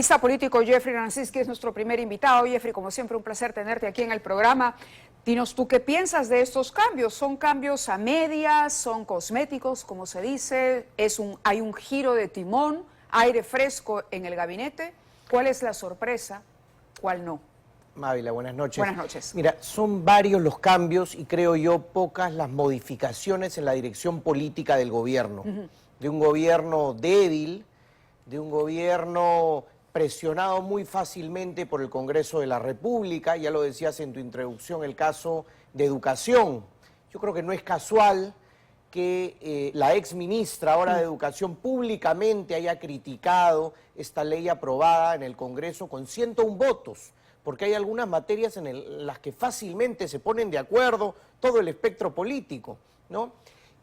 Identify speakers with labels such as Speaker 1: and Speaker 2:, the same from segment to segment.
Speaker 1: Analista político Jeffrey Ranciski es nuestro primer invitado. Jeffrey, como siempre, un placer tenerte aquí en el programa. Dinos tú qué piensas de estos cambios. ¿Son cambios a medias? ¿Son cosméticos, como se dice? ¿Hay un giro de timón? ¿Aire fresco en el gabinete? ¿Cuál es la sorpresa? ¿Cuál no?
Speaker 2: Mávila, buenas noches.
Speaker 1: Buenas noches.
Speaker 2: Mira, son varios los cambios y creo yo pocas las modificaciones en la dirección política del gobierno. De un gobierno débil, de un gobierno presionado muy fácilmente por el Congreso de la República, ya lo decías en tu introducción, el caso de educación. Yo creo que no es casual que la ex ministra ahora de Educación públicamente haya criticado esta ley aprobada en el Congreso con 101 votos, porque hay algunas materias en las que fácilmente se ponen de acuerdo todo el espectro político, ¿no?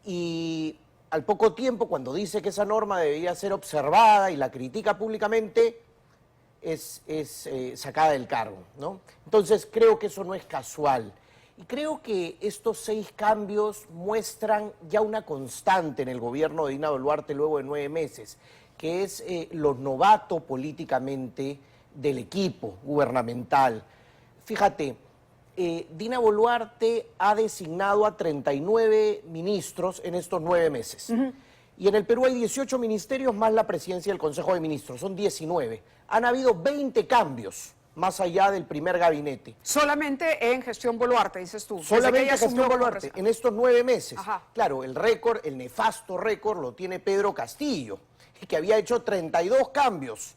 Speaker 2: Y al poco tiempo, cuando dice que esa norma debería ser observada y la critica públicamente, es sacada del cargo, ¿no? Entonces creo que eso no es casual. Y creo que estos 6 cambios muestran ya una constante en el gobierno de Dina Boluarte luego de 9 meses, que es lo novato políticamente del equipo gubernamental. Fíjate, Dina Boluarte ha designado a 39 ministros en estos 9 meses. Y en el Perú hay 18 ministerios más la presidencia del Consejo de Ministros, son 19. Han habido 20 cambios más allá del primer gabinete.
Speaker 1: Solamente en gestión Boluarte, dices tú.
Speaker 2: Solamente en gestión Boluarte, en estos 9 meses.
Speaker 1: Ajá.
Speaker 2: Claro, el récord, el nefasto récord, lo tiene Pedro Castillo, que había hecho 32 cambios.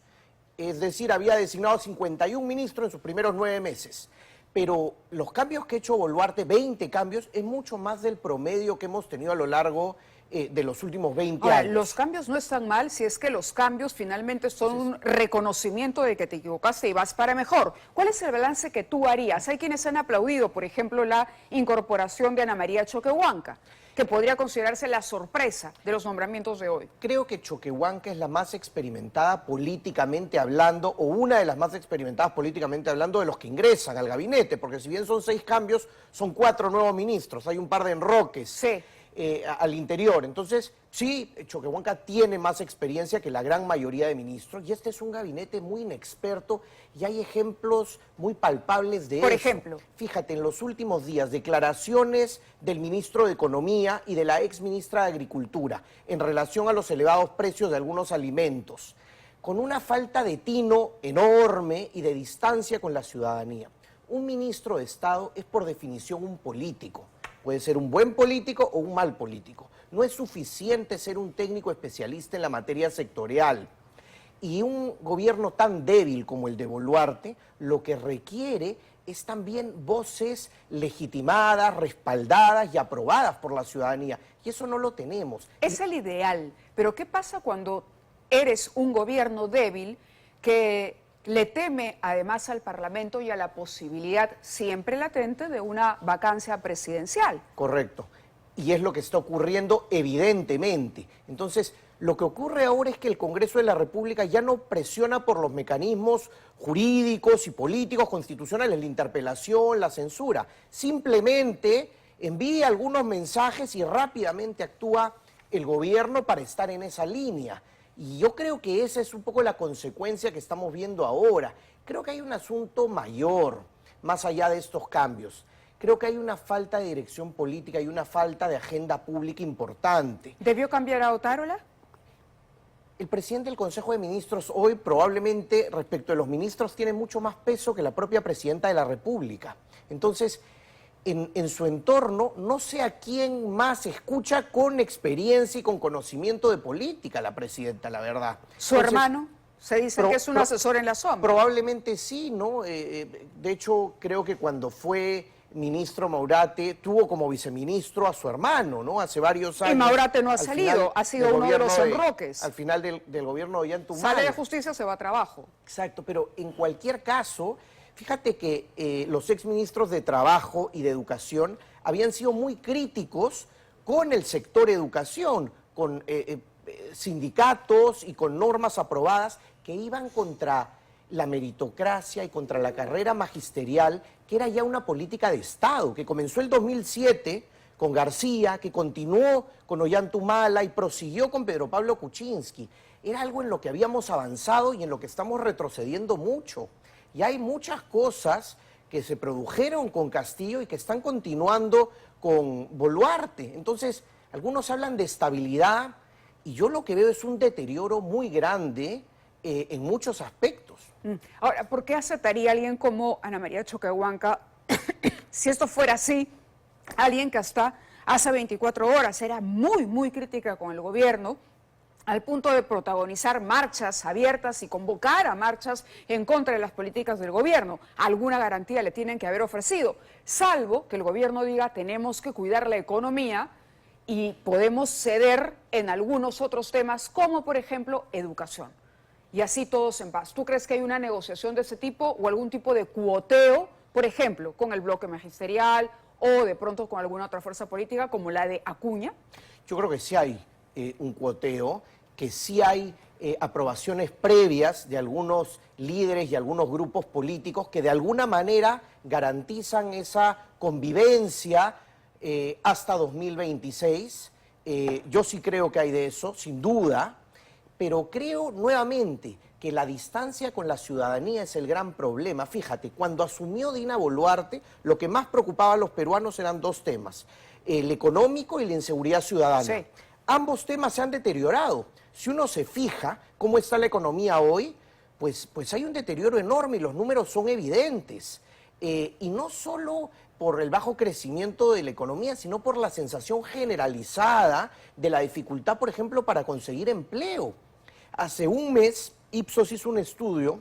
Speaker 2: Es decir, había designado 51 ministros en sus primeros 9 meses. Pero los cambios que ha hecho Boluarte, 20 cambios, es mucho más del promedio que hemos tenido a lo largo de los últimos 20 años.
Speaker 1: Los cambios no están mal si es que los cambios finalmente son un reconocimiento de que te equivocaste y vas para mejor. ¿Cuál es el balance que tú harías? Hay quienes han aplaudido, por ejemplo, la incorporación de Ana María Choquehuanca, que podría considerarse la sorpresa de los nombramientos de hoy.
Speaker 2: Creo que Choquehuanca es la más experimentada políticamente hablando, o una de las más experimentadas políticamente hablando de los que ingresan al gabinete, porque si bien son 6 cambios, son 4 nuevos ministros, hay un par de enroques.
Speaker 1: Sí.
Speaker 2: Al interior. Entonces, sí, Choquehuanca tiene más experiencia que la gran mayoría de ministros y este es un gabinete muy inexperto y hay ejemplos muy palpables de eso.
Speaker 1: Por ejemplo.
Speaker 2: Fíjate, en los últimos días, declaraciones del ministro de Economía y de la ex ministra de Agricultura en relación a los elevados precios de algunos alimentos, con una falta de tino enorme y de distancia con la ciudadanía. Un ministro de Estado es por definición un político. Puede ser un buen político o un mal político. No es suficiente ser un técnico especialista en la materia sectorial. Y un gobierno tan débil como el de Boluarte, lo que requiere es también voces legitimadas, respaldadas y aprobadas por la ciudadanía. Y eso no lo tenemos.
Speaker 1: Es el ideal, pero ¿qué pasa cuando eres un gobierno débil que le teme además al Parlamento y a la posibilidad siempre latente de una vacancia presidencial?
Speaker 2: Correcto. Y es lo que está ocurriendo evidentemente. Entonces, lo que ocurre ahora es que el Congreso de la República ya no presiona por los mecanismos jurídicos y políticos constitucionales, la interpelación, la censura. Simplemente envía algunos mensajes y rápidamente actúa el gobierno para estar en esa línea. Y yo creo que esa es un poco la consecuencia que estamos viendo ahora. Creo que hay un asunto mayor, más allá de estos cambios. Creo que hay una falta de dirección política y una falta de agenda pública importante.
Speaker 1: ¿Debió cambiar a Otárola?
Speaker 2: El presidente del Consejo de Ministros hoy probablemente respecto de los ministros tiene mucho más peso que la propia presidenta de la República. Entonces, en su entorno, no sé a quién más escucha con experiencia y con conocimiento de política la presidenta, la verdad.
Speaker 1: ¿Su hermano? Se dice que es un asesor en la sombra.
Speaker 2: Probablemente sí, ¿no? De hecho, creo que cuando fue ministro Maurate, tuvo como viceministro a su hermano, ¿no? Hace varios años.
Speaker 1: Y Maurate no ha salido, ha sido uno de los enroques.
Speaker 2: Al final del gobierno de Ollanta
Speaker 1: Sale de justicia, se va a trabajo.
Speaker 2: Exacto, pero en cualquier caso, fíjate que los exministros de Trabajo y de Educación habían sido muy críticos con el sector educación, con sindicatos y con normas aprobadas que iban contra la meritocracia y contra la carrera magisterial, que era ya una política de Estado, que comenzó el 2007 con García, que continuó con Ollanta Humala y prosiguió con Pedro Pablo Kuczynski. era algo en lo que habíamos avanzado y en lo que estamos retrocediendo mucho. Y hay muchas cosas que se produjeron con Castillo y que están continuando con Boluarte. Entonces, algunos hablan de estabilidad y yo lo que veo es un deterioro muy grande en muchos aspectos.
Speaker 1: Ahora, ¿por qué aceptaría alguien como Ana María Choquehuanca, si esto fuera así, alguien que hasta hace 24 horas era muy crítica con el gobierno, al punto de protagonizar marchas abiertas y convocar a marchas en contra de las políticas del gobierno? Alguna garantía le tienen que haber ofrecido, salvo que el gobierno diga tenemos que cuidar la economía y podemos ceder en algunos otros temas, como por ejemplo educación. Y así todos en paz. ¿Tú crees que hay una negociación de ese tipo o algún tipo de cuoteo, por ejemplo, con el bloque magisterial o de pronto con alguna otra fuerza política como la de Acuña?
Speaker 2: Yo creo que sí hay un cuoteo, que sí hay aprobaciones previas de algunos líderes y algunos grupos políticos que de alguna manera garantizan esa convivencia hasta 2026. Yo sí creo que hay de eso, sin duda, pero creo nuevamente que la distancia con la ciudadanía es el gran problema. Fíjate, cuando asumió Dina Boluarte, lo que más preocupaba a los peruanos eran dos temas, el económico y la inseguridad ciudadana.
Speaker 1: Sí.
Speaker 2: Ambos temas se han deteriorado. Si uno se fija cómo está la economía hoy, pues hay un deterioro enorme y los números son evidentes. Y no solo por el bajo crecimiento de la economía, sino por la sensación generalizada de la dificultad, por ejemplo, para conseguir empleo. Hace un mes, Ipsos hizo un estudio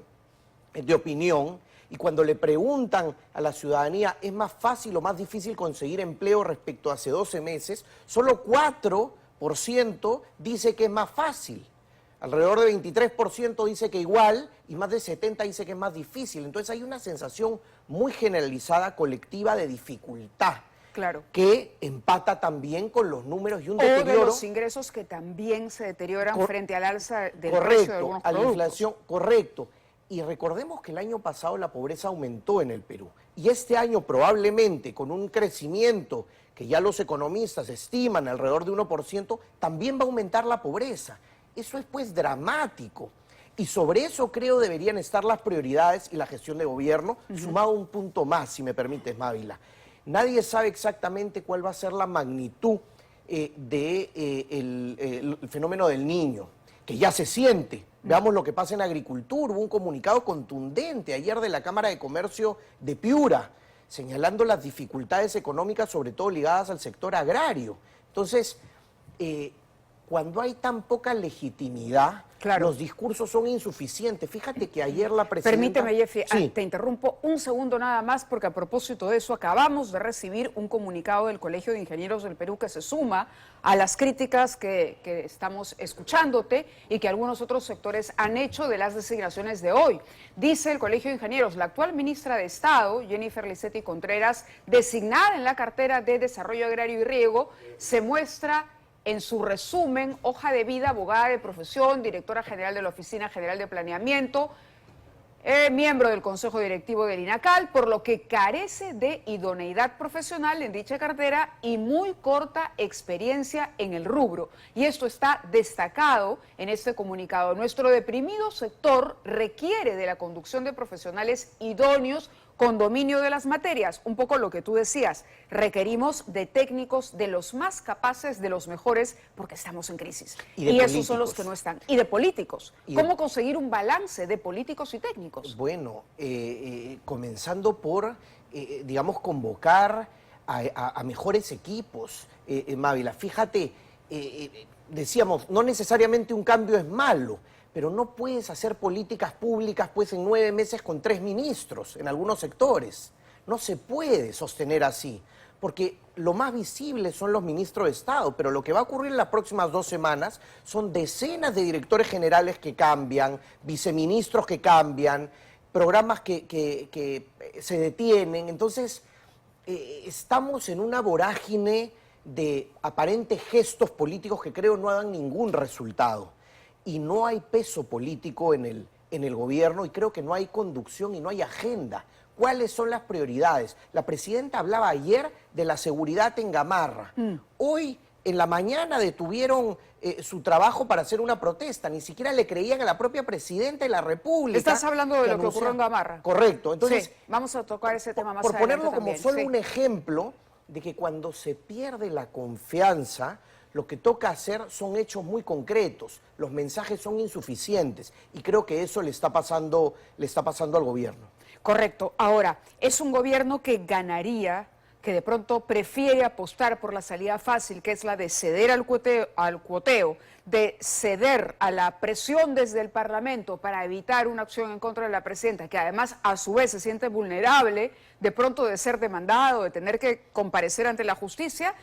Speaker 2: de opinión y cuando le preguntan a la ciudadanía ¿es más fácil o más difícil conseguir empleo respecto a hace 12 meses? Solo 4% dice que es más fácil. Alrededor de 23% dice que igual y más de 70% dice que es más difícil. Entonces hay una sensación muy generalizada, colectiva, de dificultad.
Speaker 1: Claro.
Speaker 2: Que empata también con los números y un
Speaker 1: O de
Speaker 2: deterioro.
Speaker 1: los ingresos que también se deterioran frente al alza del precio de
Speaker 2: Correcto,
Speaker 1: algunos
Speaker 2: a la
Speaker 1: productos.
Speaker 2: inflación, correcto. Y recordemos que el año pasado la pobreza aumentó en el Perú. Y este año probablemente con un crecimiento que ya los economistas estiman alrededor de 1%, también va a aumentar la pobreza. Eso es pues dramático. Y sobre eso creo deberían estar las prioridades y la gestión de gobierno, sumado un punto más, si me permites, Mávila. Nadie sabe exactamente cuál va a ser la magnitud del fenómeno del Niño, que ya se siente. Veamos lo que pasa en agricultura. Hubo un comunicado contundente ayer de la Cámara de Comercio de Piura, señalando las dificultades económicas, sobre todo ligadas al sector agrario. Entonces, cuando hay tan poca legitimidad,
Speaker 1: claro,
Speaker 2: los discursos son insuficientes. Fíjate que ayer la presidenta...
Speaker 1: Permíteme, Jeffrey,
Speaker 2: Sí.
Speaker 1: te interrumpo un segundo nada más, porque a propósito de eso acabamos de recibir un comunicado del Colegio de Ingenieros del Perú que se suma a las críticas que estamos escuchándote y que algunos otros sectores han hecho de las designaciones de hoy. Dice el Colegio de Ingenieros: la actual ministra de Estado, Jennifer Licetti Contreras, designada en la cartera de Desarrollo Agrario y Riego, se muestra en su resumen, hoja de vida, abogada de profesión, directora general de la Oficina General de Planeamiento, miembro del Consejo Directivo del INACAL, por lo que carece de idoneidad profesional en dicha cartera y muy corta experiencia en el rubro. Y esto está destacado en este comunicado. Nuestro deprimido sector requiere de la conducción de profesionales idóneos con dominio de las materias, un poco lo que tú decías, requerimos de técnicos de los más capaces, de los mejores, porque estamos en crisis. Y esos son los que no están. Y de políticos. ¿Cómo conseguir un balance de políticos y técnicos?
Speaker 2: Bueno, comenzando por, digamos, convocar a mejores equipos, Mávila. Fíjate, decíamos, no necesariamente un cambio es malo, pero no puedes hacer políticas públicas pues en 9 meses con 3 ministros en algunos sectores. No se puede sostener así, porque lo más visible son los ministros de Estado, pero lo que va a ocurrir en las próximas 2 semanas son decenas de directores generales que cambian, viceministros que cambian, programas que se detienen. Entonces, estamos en una vorágine de aparentes gestos políticos que creo no dan ningún resultado. Y no hay peso político en el gobierno y creo que no hay conducción y no hay agenda. ¿Cuáles son las prioridades? La presidenta hablaba ayer de la seguridad en Gamarra. Hoy en la mañana detuvieron su trabajo para hacer una protesta, ni siquiera le creían a la propia presidenta de la República.
Speaker 1: Estás hablando de lo que ocurrió en Gamarra.
Speaker 2: Correcto. Entonces,
Speaker 1: sí, vamos a tocar ese tema más
Speaker 2: por
Speaker 1: adelante
Speaker 2: ponerlo como
Speaker 1: también.
Speaker 2: solo
Speaker 1: sí.
Speaker 2: un ejemplo de que cuando se pierde la confianza, lo que toca hacer son hechos muy concretos, los mensajes son insuficientes y creo que eso le está pasando al gobierno.
Speaker 1: Correcto. Ahora, es un gobierno que ganaría, que de pronto prefiere apostar por la salida fácil, que es la de ceder al cuoteo, de ceder a la presión desde el Parlamento para evitar una acción en contra de la presidenta, que además a su vez se siente vulnerable de pronto de ser demandado, de tener que comparecer ante la justicia,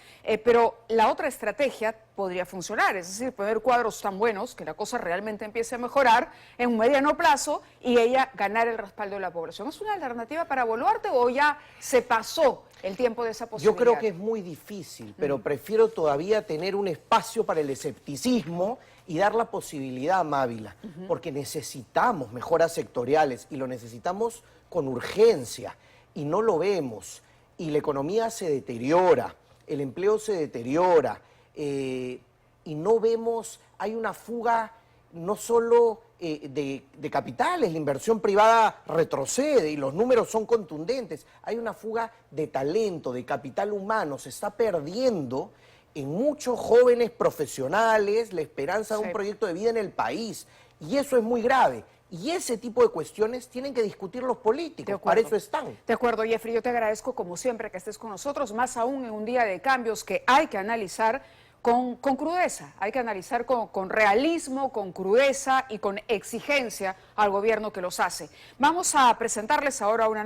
Speaker 1: pero la otra estrategia podría funcionar, es decir, poner cuadros tan buenos que la cosa realmente empiece a mejorar en un mediano plazo y ella ganar el respaldo de la población. ¿Es una alternativa para Boluarte o ya se pasó el tiempo de esa posibilidad?
Speaker 2: Yo creo que es muy difícil, pero prefiero todavía tener un espacio para el escepticismo y dar la posibilidad a Mávila, porque necesitamos mejoras sectoriales y lo necesitamos con urgencia y no lo vemos y la economía se deteriora, el empleo se deteriora y no vemos, hay una fuga no solo de capitales, la inversión privada retrocede y los números son contundentes, hay una fuga de talento, de capital humano, se está perdiendo en muchos jóvenes profesionales la esperanza de un proyecto de vida en el país y eso es muy grave. Y ese tipo de cuestiones tienen que discutir los políticos, para eso están.
Speaker 1: De acuerdo, Jeffrey, yo te agradezco como siempre que estés con nosotros, más aún en un día de cambios que hay que analizar con crudeza, hay que analizar con realismo, con crudeza y con exigencia al gobierno que los hace. Vamos a presentarles ahora una nota.